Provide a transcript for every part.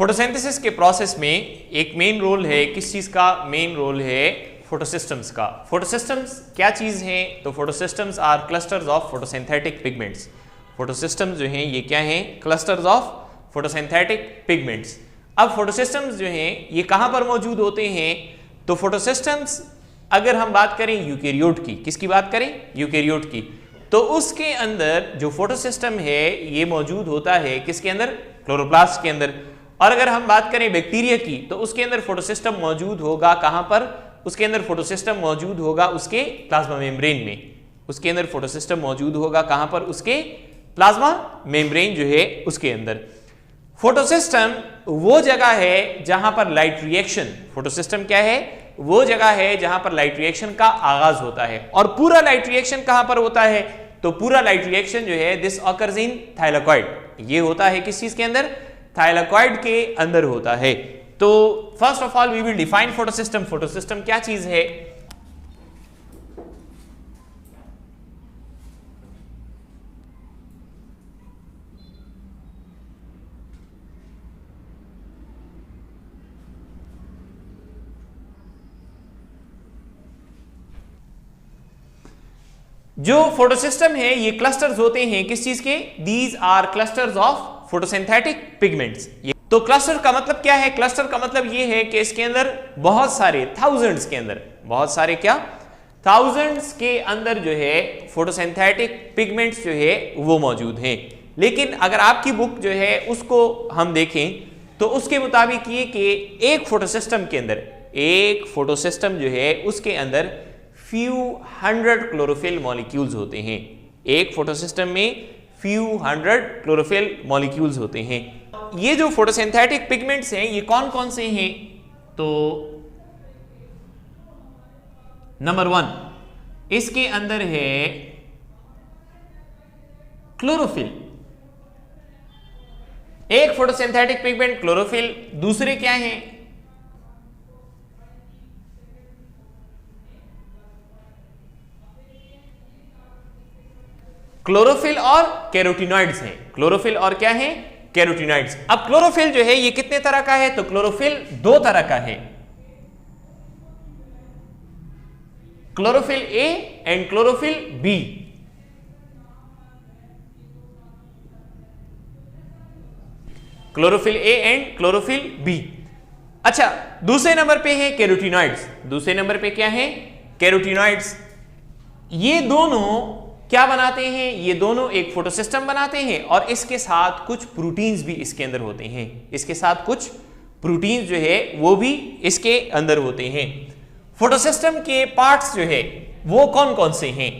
Photosynthesis के process में एक मेन रोल है, किस चीज का मेन रोल है? फोटोसिस्टम्स का। फोटोसिस्टम्स क्या चीज हैं? तो photosystems are clusters of photosynthetic pigments. Photosystems जो हैं ये क्या हैं? Clusters of photosynthetic pigments. अब फोटोसिस्टम्स जो हैं ये कहां पर मौजूद होते हैं? तो फोटोसिस्टम्स अगर हम बात करें यूकेरियोट की, किसकी बात करें? यूकेरियोट की, तो उसके अंदर जो फोटोसिस्टम है ये मौजूद होता है किसके अंदर? क्लोरोप्लास्ट के अंदर। और अगर हम बात करें बैक्टीरिया की तो उसके अंदर फोटोसिस्टम मौजूद होगा कहां पर? उसके अंदर फोटोसिस्टम मौजूद होगा उसके प्लाज्मा मेम्ब्रेन में। उसके अंदर फोटोसिस्टम मौजूद होगा कहां पर? उसके प्लाज्मा मेम्ब्रेन जो है उसके अंदर। फोटोसिस्टम वो जगह है जहां पर लाइट रिएक्शन, फोटोसिस्टम क्या है? वो जगह है जहां पर लाइट रिएक्शन का आगाज होता है। और पूरा लाइट रिएक्शन कहां पर होता है? तो पूरा लाइट रिएक्शन जो है दिस ऑकर्स इन थाइलाकॉइड। ये होता है किस चीज के अंदर? थाइलाकॉइड के अंदर होता है। तो first of all we will define photosystem. Photosystem क्या चीज है? जो फोटोसिस्टम है ये क्लस्टर्स होते हैं किस चीज के? These are clusters of photosynthetic pigments. तो क्लस्टर का मतलब क्या है? क्लस्टर का मतलब ये है कि इसके अंदर बहुत सारे, थाउजेंड्स के अंदर, बहुत सारे क्या? थाउजेंड्स के अंदर जो है फोटोसिंथेटिक पिगमेंट्स जो है वो मौजूद हैं। लेकिन अगर आपकी बुक जो है उसको हम देखें तो उसके मुताबिक ये कि एक फोटोसिस्टम के अंदर, एक फोटोसिस्टम जो है उसके अंदर फ्यू हंड्रेड क्लोरोफिल मॉलिक्यूल्स होते हैं। एक फोटोसिस्टम में फ्यू हंड्रेड क्लोरोफिल मॉलिक्यूल्स होते हैं। ये जो फोटोसिंथेटिक पिगमेंट्स हैं ये कौन कौन से हैं? तो नंबर 1 इसके अंदर है क्लोरोफिल। एक फोटोसिंथेटिक पिगमेंट क्लोरोफिल। दूसरे क्या हैं? क्लोरोफिल और कैरोटिनॉइड्स हैं। क्लोरोफिल और क्या है? कैरोटिनॉइड्स। अब क्लोरोफिल जो है ये कितने तरह का है? तो क्लोरोफिल दो तरह का है, chlorophyll A and chlorophyll B. Chlorophyll A and chlorophyll B. अच्छा, दूसरे नंबर पे है कैरोटिनॉइड्स। दूसरे नंबर पे क्या है? कैरोटिनॉइड्स। ये दोनों क्या बनाते हैं? ये दोनों एक फोटोसिस्टम बनाते हैं और इसके साथ कुछ प्रोटीन्स भी इसके अंदर होते हैं। इसके साथ कुछ प्रोटीन्स जो है वो भी इसके अंदर होते हैं। फोटोसिस्टम के पार्ट्स जो है वो कौन कौन से हैं?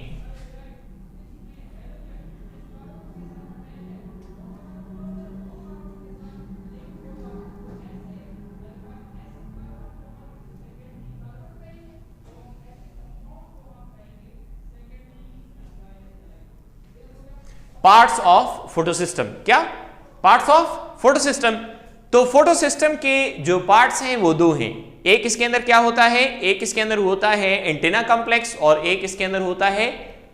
Parts of photosystem. क्या? Parts of photosystem. तो फोटोसिस्टम के जो पार्ट्स हैं वो दो हैं। एक इसके अंदर क्या होता है? एक इसके अंदर होता है एंटेना कॉम्प्लेक्स और एक इसके अंदर होता है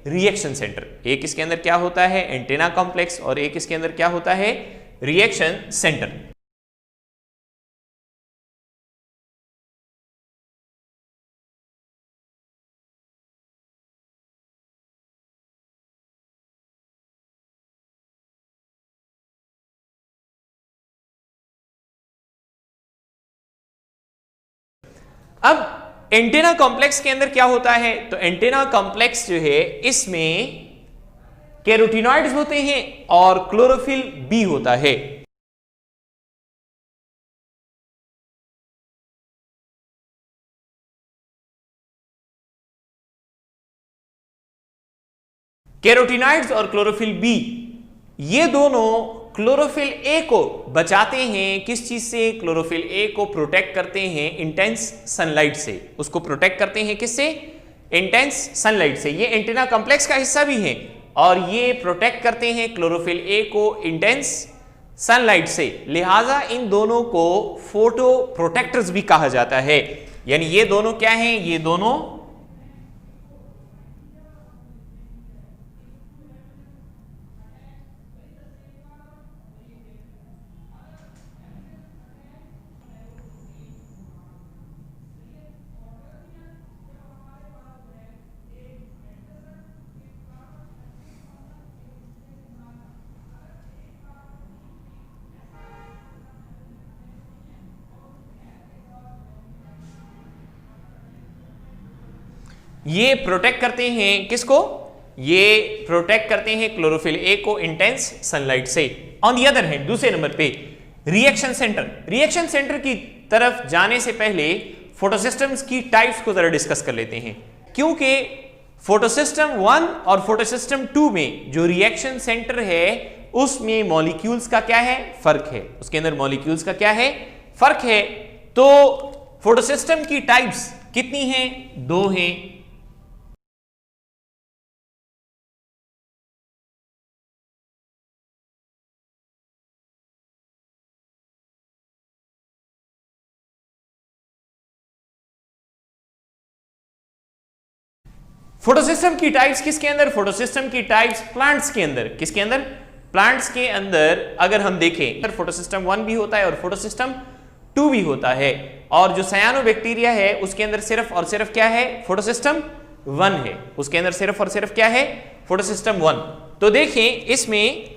रिएक्शन सेंटर। एक इसके अंदर क्या होता है? एंटेना कॉम्प्लेक्स और एक इसके अंदर क्या होता है? Reaction centre. अब एंटेना कॉम्प्लेक्स के अंदर क्या होता है? तो एंटेना कॉम्प्लेक्स जो है इसमें कैरोटिनॉइड्स होते हैं और क्लोरोफिल बी होता है। कैरोटिनॉइड्स और क्लोरोफिल बी ये दोनों क्लोरोफिल ए को बचाते हैं। किस चीज से? क्लोरोफिल ए को प्रोटेक्ट करते हैं इंटेंस सनलाइट से। उसको प्रोटेक्ट करते हैं किससे? इंटेंस सनलाइट से। ये एंटेना कॉम्प्लेक्स का हिस्सा भी है और ये प्रोटेक्ट करते हैं क्लोरोफिल ए को इंटेंस सनलाइट से। लिहाजा इन दोनों को फोटो प्रोटेक्टर्स भी कहा जाता है। यानी ये दोनों क्या हैं? ये दोनों ये प्रोटेक्ट करते हैं किसको? ये प्रोटेक्ट करते हैं क्लोरोफिल ए को इंटेंस सनलाइट से। ऑन दी अदर हैंड, दूसरे नंबर पे रिएक्शन सेंटर। रिएक्शन सेंटर की तरफ जाने से पहले फोटोसिस्टम्स की टाइप्स को जरा डिस्कस कर लेते हैं, क्योंकि फोटोसिस्टम 1 और फोटोसिस्टम 2 में जो रिएक्शन सेंटर है उसमें मॉलिक्यूल्स का क्या है? फर्क है। उसके अंदर मॉलिक्यूल्स का क्या है? फर्क है। तो फोटोसिस्टम की टाइप्स कितनी हैं? 2 हैं। फोटोसिस्टम की टाइप्स किसके अंदर? फोटोसिस्टम की टाइप्स प्लांट्स के अंदर। किसके अंदर? प्लांट्स के अंदर अगर हम देखें फोटोसिस्टम 1 भी होता है और फोटोसिस्टम 2 भी होता है, और जो सायानोबैक्टीरिया है उसके अंदर सिर्फ और सिर्फ क्या है? फोटोसिस्टम 1 है। उसके अंदर सिर्फ और सिर्फ क्या है? फोटोसिस्टम 1। तो देखें इसमें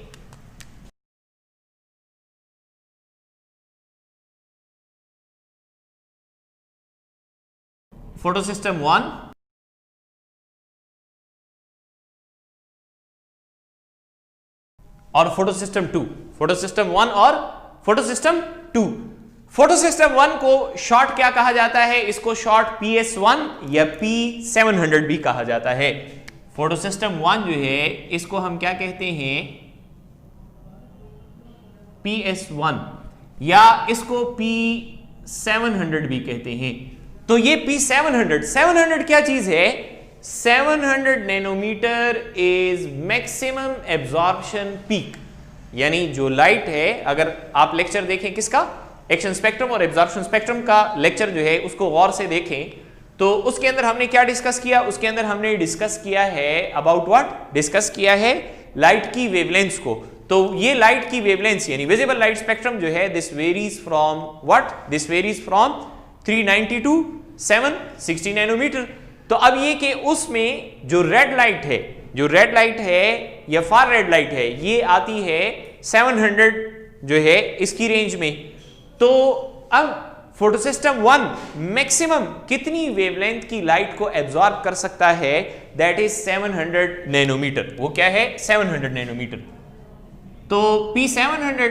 फोटोसिस्टम 1 और फोटोसिस्टम 2, फोटोसिस्टम 1 और फोटोसिस्टम 2। फोटोसिस्टम 1 को शॉर्ट क्या कहा जाता है? इसको शॉर्ट PS1 या P700 भी कहा जाता है। फोटोसिस्टम 1 जो है इसको हम क्या कहते हैं? PS1 या इसको P700 भी कहते हैं। तो ये P700, 700 क्या चीज है? 700 nanometre is maximum absorption peak, यानी जो लाइट है, अगर आप लेक्चर देखें किसका? एक्शन स्पेक्ट्रम और एब्जॉर्प्शन स्पेक्ट्रम का लेक्चर जो है उसको गौर से देखें, तो उसके अंदर हमने क्या डिस्कस किया? उसके अंदर हमने डिस्कस किया है अबाउट व्हाट? डिस्कस किया है लाइट की वेवलेंथ्स को। तो ये लाइट की वेवलेंथ यानी विजिबल लाइट स्पेक्ट्रम जो है this varies from what? This varies from 390 to 760 nanometre. तो अब ये कि उसमें जो रेड लाइट है, जो रेड लाइट है या फार रेड लाइट है, ये आती है 700 जो है इसकी रेंज में। तो अब फोटोसिस्टम 1 मैक्सिमम कितनी वेवलेंथ की लाइट को एब्जॉर्ब कर सकता है? That is 700 nanometre. वो क्या है? 700 नैनोमीटर। तो P700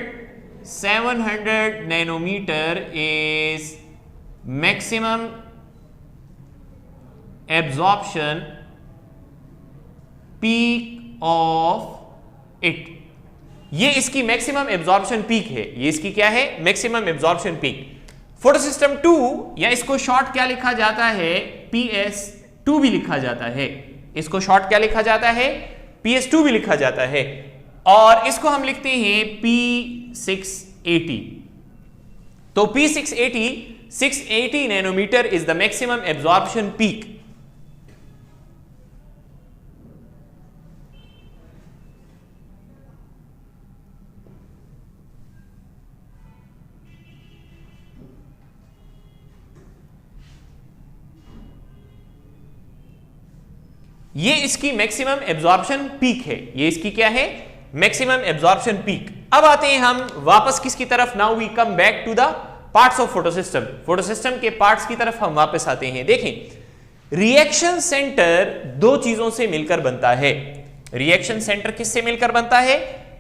700 nanometre is maximum absorption peak of it. ये इसकी मैक्सिमम एब्जॉर्प्शन पीक है। ये इसकी क्या है? Maximum absorption peak. फोटोसिस्टम 2 या इसको शॉर्ट क्या लिखा जाता है? PS2 भी लिखा जाता है। इसको शॉर्ट क्या लिखा जाता है? PS2 भी लिखा जाता है। और इसको हम लिखते हैं P680। तो P680 680 nanometre is the maximum absorption peak. ये इसकी मैक्सिमम एब्जॉर्प्शन पीक है। ये इसकी क्या है? Maximum absorption peak. अब आते हैं हम वापस किसकी तरफ? Now we come back to the parts of photosystem. Photosystem के पार्ट्स की तरफ हम वापस आते हैं। देखें रिएक्शन सेंटर 2 चीजों से मिलकर बनता है। रिएक्शन सेंटर किससे मिलकर बनता है?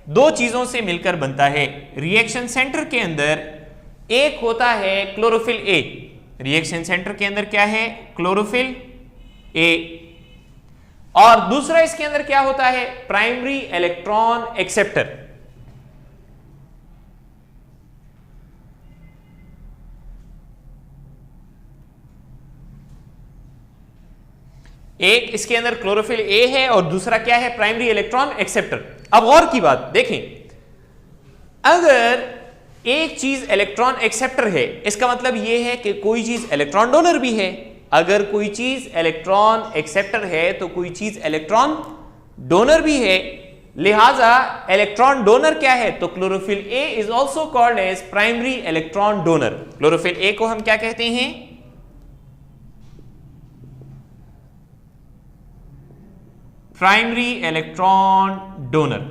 2 चीजों से मिलकर बनता है। रिएक्शन सेंटर के अंदर एक होता है क्लोरोफिल ए। रिएक्शन सेंटर के अंदर क्या है? क्लोरोफिल ए। और दूसरा इसके अंदर क्या होता है? Primary electron acceptor. एक इसके अंदर क्लोरोफिल ए है और दूसरा क्या है? Primary electron acceptor. अब और की बात देखें, अगर एक चीज इलेक्ट्रॉन एक्सेप्टर है इसका मतलब यह है कि कोई चीज इलेक्ट्रॉन डोनर भी है। अगर कोई चीज इलेक्ट्रॉन एक्सेप्टर है तो कोई चीज इलेक्ट्रॉन डोनर भी है। लिहाजा इलेक्ट्रॉन डोनर क्या है? तो chlorophyll A is also called as primary electron donor. Chlorophyll A को हम क्या कहते हैं? Primary electron donor.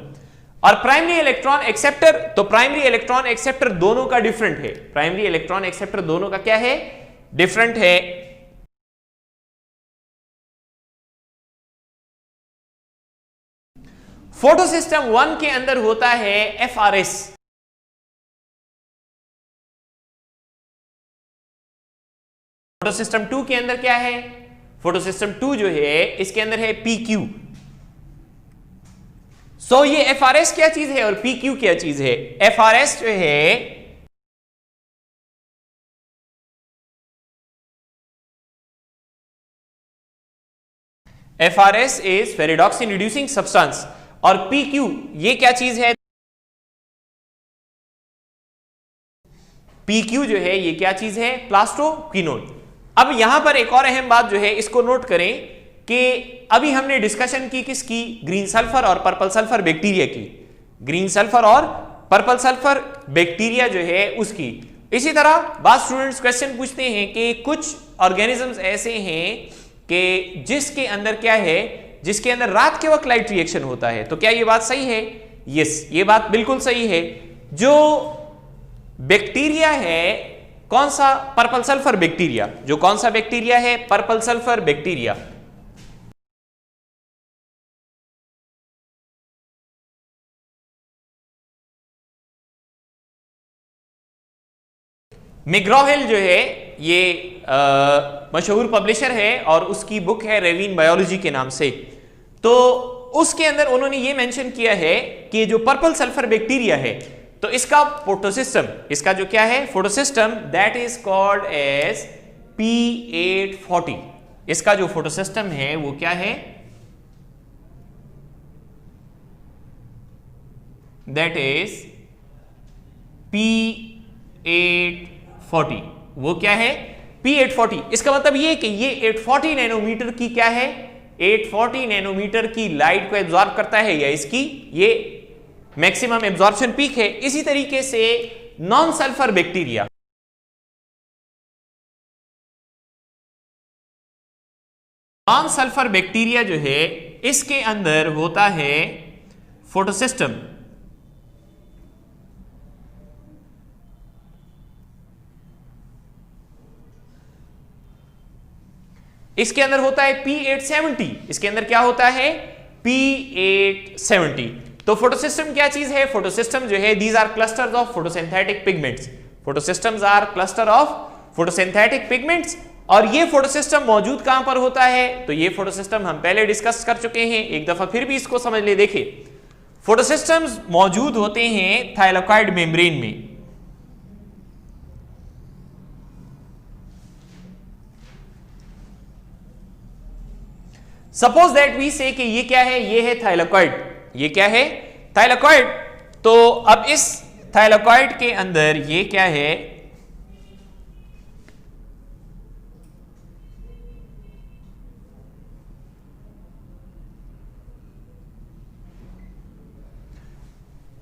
और प्राइमरी इलेक्ट्रॉन एक्सेप्टर, तो प्राइमरी इलेक्ट्रॉन एक्सेप्टर दोनों का डिफरेंट है। प्राइमरी इलेक्ट्रॉन एक्सेप्टर दोनों का क्या है? डिफरेंट है। फोटो सिस्टम 1 के अंदर होता है FRS, फोटो सिस्टम 2 के अंदर क्या है, फोटो सिस्टम 2 जो है इसके अंदर है PQ। सो ये FRS क्या चीज है और PQ क्या चीज है? FRS जो है FRS is ferredoxin reducing substance और PQ ये क्या चीज है? PQ जो है ये क्या चीज है? प्लास्टोक्विनोन। अब यहां पर एक और अहम बात जो है इसको नोट करें कि अभी हमने डिस्कशन की किसकी? ग्रीन सल्फर और पर्पल सल्फर बैक्टीरिया की, ग्रीन सल्फर और पर्पल सल्फर बैक्टीरिया जो है उसकी। इसी तरह बाद स्टूडेंट्स क्वेश्चन पूछते हैं कि कुछ ऑर्गेनिजम्स ऐसे हैं कि जिसके अंदर क्या है, जिसके अंदर रात के वक्त लाइट रिएक्शन होता है। तो क्या ये बात सही है? यस, ये बात बिल्कुल सही है। जो बैक्टीरिया है कौन सा? Purple sulphur bacteria. जो कौन सा बैक्टीरिया है? Purple sulphur bacteria. मैग्रॉ-हिल जो है ये मशहूर पब्लिशर है और उसकी बुक है रेविन बायोलॉजी के नाम से। तो उसके अंदर उन्होंने ये मेंशन किया है कि जो पर्पल सल्फर बैक्टीरिया है तो इसका फोटोसिस्टम, इसका जो क्या है photosystem, that is called as P840। इसका जो फोटोसिस्टम है वो क्या है? That is P840। वो क्या है? P840। इसका मतलब ये कि ये 840 नैनोमीटर की क्या है? 840 नैनोमीटर की लाइट को एब्जॉर्ब करता है, या इसकी ये मैक्सिमम एब्जॉर्प्शन पीक है। इसी तरीके से non sulphur bacteria, non sulphur bacteria जो है इसके अंदर होता है फोटोसिस्टम। इसके अंदर होता है P870। इसके अंदर क्या होता है? P870। तो फोटोसिस्टम क्या चीज है? फोटोसिस्टम जो है these are clusters of photosynthetic pigments. Photosystems are cluster of photosynthetic pigments. और ये फोटोसिस्टम मौजूद कहां पर होता है? तो ये फोटोसिस्टम हम पहले डिस्कस कर चुके हैं, एक दफा फिर भी इसको समझ ले। देखिए, फोटोसिस्टम्स मौजूद होते हैं थाइलाकॉइड मेम्ब्रेन में। सपोज दैट वी से कि ये क्या है? ये है थाइलाकॉइड। ये क्या है? थाइलाकॉइड। तो अब इस थाइलाकॉइड के अंदर ये क्या है?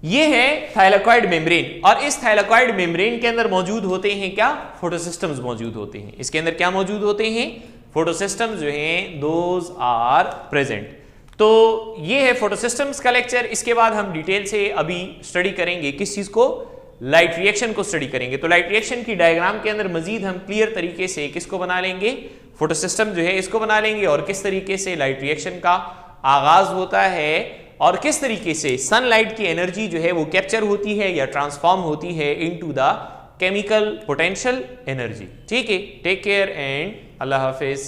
ये है थाइलाकॉइड मेम्ब्रेन और इस थाइलाकॉइड मेम्ब्रेन के अंदर मौजूद होते हैं क्या? फोटोसिस्टम्स मौजूद होते हैं। इसके अंदर क्या मौजूद होते हैं? फोटोसिस्टम्स जो हैं दोज आर प्रेजेंट। तो ये है फोटोसिस्टम्स का लेक्चर। इसके बाद हम डिटेल से अभी स्टडी करेंगे किस चीज को? लाइट रिएक्शन को स्टडी करेंगे। तो लाइट रिएक्शन की डायग्राम के अंदर मजीद हम क्लियर तरीके से किसको बना लेंगे? फोटोसिस्टम जो है इसको बना लेंगे और किस तरीके से लाइट रिएक्शन का आगाज होता है और किस तरीके से सनलाइट की एनर्जी जो है वो कैप्चर होती है या ट्रांसफॉर्म होती है into the chemical potential energy. ठीक है, टेक केयर एंड अल्लाह हाफिज।